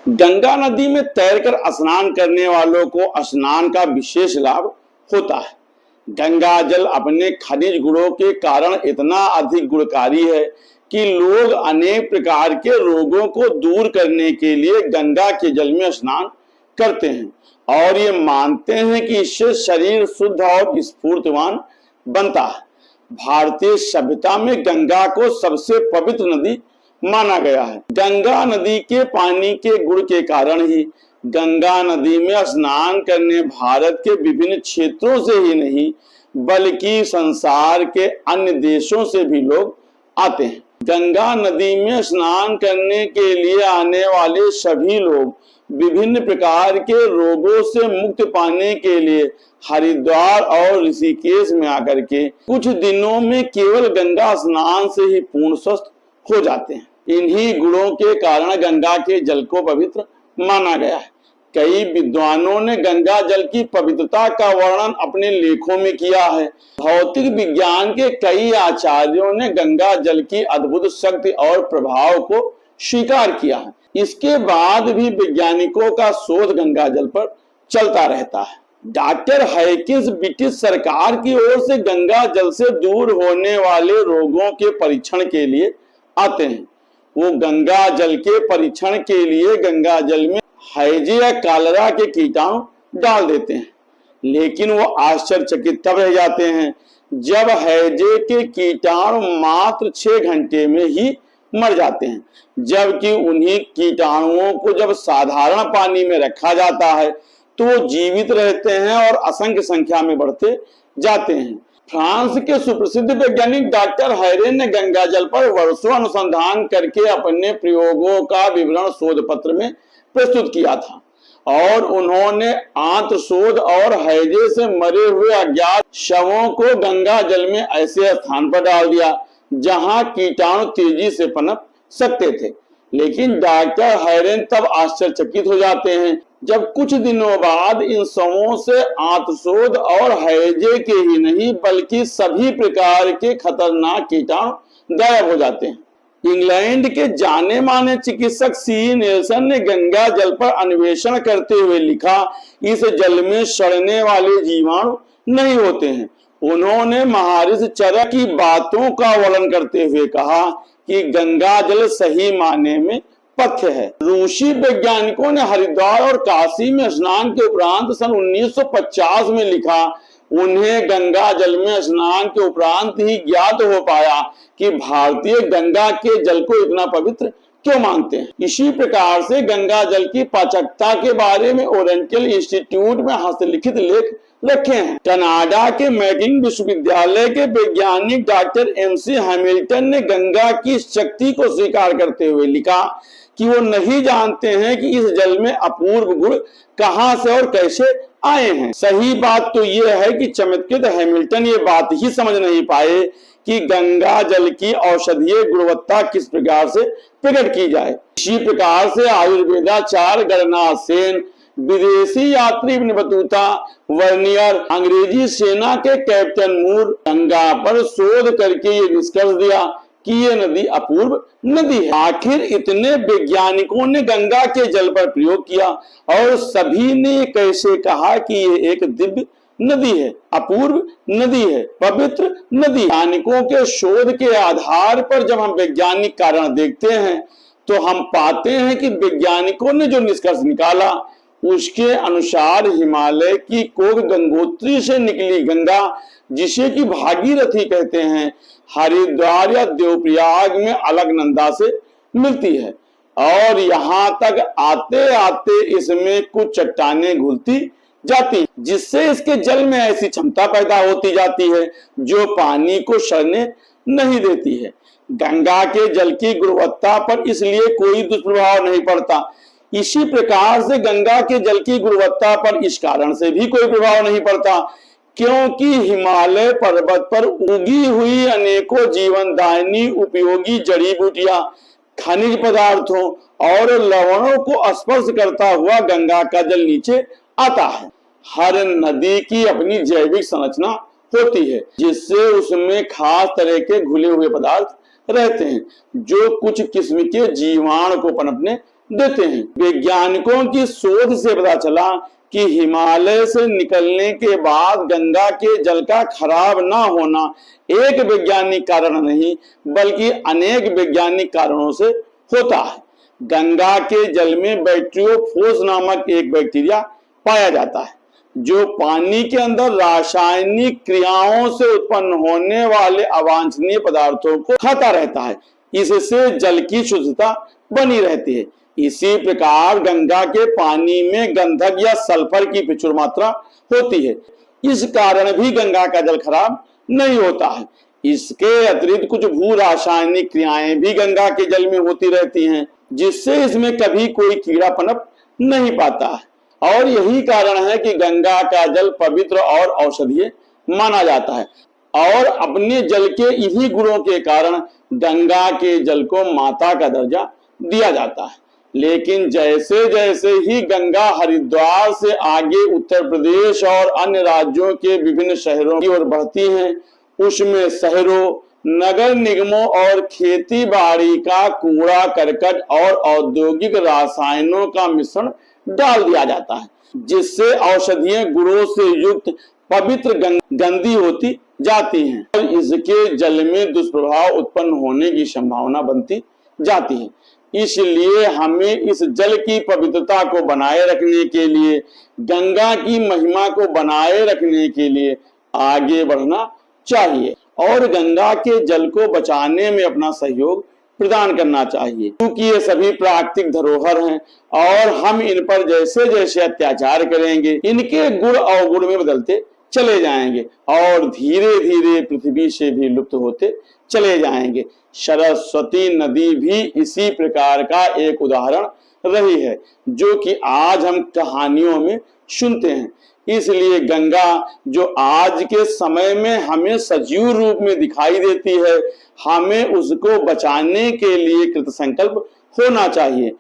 गंगा नदी में तैरकर स्नान करने वालों को स्नान का विशेष लाभ होता है। गंगा जल अपने खनिज गुणों के कारण इतना अधिक गुणकारी है कि लोग अनेक प्रकार के रोगों को दूर करने के लिए गंगा के जल में स्नान करते हैं और ये मानते हैं कि इससे शरीर शुद्ध और स्फूर्तिवान बनता है। भारतीय सभ्यता में गंगा को सबसे पवित्र नदी माना गया है। गंगा नदी के पानी के गुण के कारण ही गंगा नदी में स्नान करने भारत के विभिन्न क्षेत्रों से ही नहीं बल्कि संसार के अन्य देशों से भी लोग आते हैं। गंगा नदी में स्नान करने के लिए आने वाले सभी लोग विभिन्न प्रकार के रोगों से मुक्ति पाने के लिए हरिद्वार और ऋषिकेश में आकर के कुछ दिनों में केवल गंगा स्नान से ही पूर्ण स्वस्थ हो जाते हैं। इन्हीं गुणों के कारण गंगा के जल को पवित्र माना गया है। कई विद्वानों ने गंगा जल की पवित्रता का वर्णन अपने लेखों में किया है। भौतिक विज्ञान के कई आचार्यों ने गंगा जल की अद्भुत शक्ति और प्रभाव को स्वीकार किया है। इसके बाद भी वैज्ञानिकों का शोध गंगा जल पर चलता रहता है। डॉक्टर हैकिंस ब्रिटिश सरकार की ओर से गंगा जल से दूर होने वाले रोगों के परीक्षण के लिए आते हैं। वो गंगा जल के परीक्षण के लिए गंगा जल में हैजे या कॉलरा के कीटाणु डाल देते हैं, लेकिन वो आश्चर्यचकित तब रह जाते हैं जब हैजे के कीटाणु मात्र 6 घंटे में ही मर जाते हैं, जबकि उन्हीं कीटाणुओं को जब साधारण पानी में रखा जाता है तो वो जीवित रहते हैं और असंख्य संख्या में बढ़ते जाते हैं। फ्रांस के सुप्रसिद्ध वैज्ञानिक डॉक्टर हैरेन ने गंगा जल पर वर्षों अनुसंधान करके अपने प्रयोगों का विवरण शोध पत्र में प्रस्तुत किया था और उन्होंने आंत्र शोध और हैजे से मरे हुए अज्ञात शवों को गंगा जल में ऐसे स्थान पर डाल दिया जहां कीटाणु तेजी से पनप सकते थे। लेकिन डॉक्टर हैरेन तब आश्चर्यचकित हो जाते हैं जब कुछ दिनों बाद इन शवों से आंत्रशोथ और हैजे के ही नहीं बल्कि सभी प्रकार के खतरनाक कीटाणु गायब हो जाते हैं। इंग्लैंड के जाने माने चिकित्सक सी नेल्सन ने गंगा जल पर अन्वेषण करते हुए लिखा, इस जल में सड़ने वाले जीवाणु नहीं होते हैं। उन्होंने महर्षि चरक की बातों का वर्णन करते हुए कहा कि गंगा जल सही माने में पथ्य है। रूसी वैज्ञानिकों ने हरिद्वार और काशी में स्नान के उपरांत सन 1950 में लिखा, उन्हें गंगा जल में स्नान के उपरांत ही ज्ञात हो पाया कि भारतीय गंगा के जल को इतना पवित्र क्यों मानते हैं। इसी प्रकार से गंगा जल की पाचकता के बारे में ओरिएंटल इंस्टीट्यूट में हस्तलिखित लेख रखे हैं। कनाडा के मैकिंग विश्वविद्यालय के वैज्ञानिक डॉक्टर एमसी हैमिल्टन ने गंगा की शक्ति को स्वीकार करते हुए लिखा कि वो नहीं जानते हैं कि इस जल में अपूर्व गुण कहां से और कैसे आए हैं। सही बात तो यह है कि चमत्कृत हैमिल्टन ये बात ही समझ नहीं पाए कि गंगा जल की औषधीय गुणवत्ता किस प्रकार से प्रकट की जाए। इसी प्रकार से आयुर्वेदाचार्य गणनाथ सेन, विदेशी यात्री इब्न बतूता, वर्नियर, अंग्रेजी सेना के कैप्टन मूर गंगा पर शोध करके ये निष्कर्ष दिया कि ये नदी अपूर्व नदी है। आखिर इतने वैज्ञानिकों ने गंगा के जल पर प्रयोग किया और सभी ने कैसे कहा कि ये एक दिव्य नदी है, अपूर्व नदी है, पवित्र नदी। वैज्ञानिकों के शोध के आधार पर जब हम वैज्ञानिक कारण देखते हैं तो हम पाते हैं कि वैज्ञानिकों ने जो निष्कर्ष निकाला उसके अनुसार हिमालय की कोक गंगोत्री से निकली गंगा, जिसे कि भागीरथी कहते हैं, हरिद्वार या देवप्रयाग में अलकनंदा से मिलती है और यहाँ तक आते आते इसमें कुछ चट्टानें घुलती जाती, जिससे इसके जल में ऐसी क्षमता पैदा होती जाती है जो पानी को सड़ने नहीं देती है। गंगा के जल की गुणवत्ता पर इसलिए कोई दुष्प्रभाव नहीं पड़ता। इसी प्रकार से गंगा के जल की गुणवत्ता पर इस कारण से भी कोई प्रभाव नहीं पड़ता क्योंकि हिमालय पर्वत पर उगी हुई अनेकों जीवनदायिनी उपयोगी जड़ी बूटियां, खनिज पदार्थों और लवणों को स्पर्श करता हुआ गंगा का जल नीचे आता है। हर नदी की अपनी जैविक संरचना होती है जिससे उसमें खास तरह के घुले हुए पदार्थ रहते हैं जो कुछ किस्म के जीवाणु को पनपने देते हैं। वैज्ञानिकों की शोध से पता चला कि हिमालय से निकलने के बाद गंगा के जल का खराब ना होना एक वैज्ञानिक कारण नहीं बल्कि अनेक वैज्ञानिक कारणों से होता है। गंगा के जल में बैक्टीरियोफोज नामक एक बैक्टीरिया पाया जाता है जो पानी के अंदर रासायनिक क्रियाओं से उत्पन्न होने वाले अवांछनीय पदार्थों को खाता रहता है। इससे जल की शुद्धता बनी रहती है। इसी प्रकार गंगा के पानी में गंधक या सल्फर की प्रचुर मात्रा होती है। इस कारण भी गंगा का जल खराब नहीं होता है। इसके अतिरिक्त कुछ भू रासायनिक क्रियाएं भी गंगा के जल में होती रहती हैं जिससे इसमें कभी कोई कीड़ा पनप नहीं पाता है और यही कारण है कि गंगा का जल पवित्र और औषधीय माना जाता है और अपने जल के इन्हीं गुणों के कारण गंगा के जल को माता का दर्जा दिया जाता है। लेकिन जैसे जैसे ही गंगा हरिद्वार से आगे उत्तर प्रदेश और अन्य राज्यों के विभिन्न शहरों की ओर बढ़ती हैं, उसमें शहरों, नगर निगमों और खेती बाड़ी का कूड़ा करकट और औद्योगिक रसायनों का मिश्रण डाल दिया जाता है जिससे औषधीय गुणों से युक्त पवित्र गंदी होती जाती हैं और इसके जल में दुष्प्रभाव उत्पन्न होने की संभावना बनती जाती है। इसलिए हमें इस जल की पवित्रता को बनाए रखने के लिए, गंगा की महिमा को बनाए रखने के लिए आगे बढ़ना चाहिए और गंगा के जल को बचाने में अपना सहयोग प्रदान करना चाहिए क्योंकि ये सभी प्राकृतिक धरोहर हैं और हम इन पर जैसे जैसे अत्याचार करेंगे इनके गुण अवगुण में बदलते चले जाएंगे और धीरे धीरे पृथ्वी से भी लुप्त होते चले जाएंगे। सरस्वती नदी भी इसी प्रकार का एक उदाहरण रही है जो कि आज हम कहानियों में सुनते हैं। इसलिए गंगा जो आज के समय में हमें सजीव रूप में दिखाई देती है, हमें उसको बचाने के लिए कृतसंकल्प होना चाहिए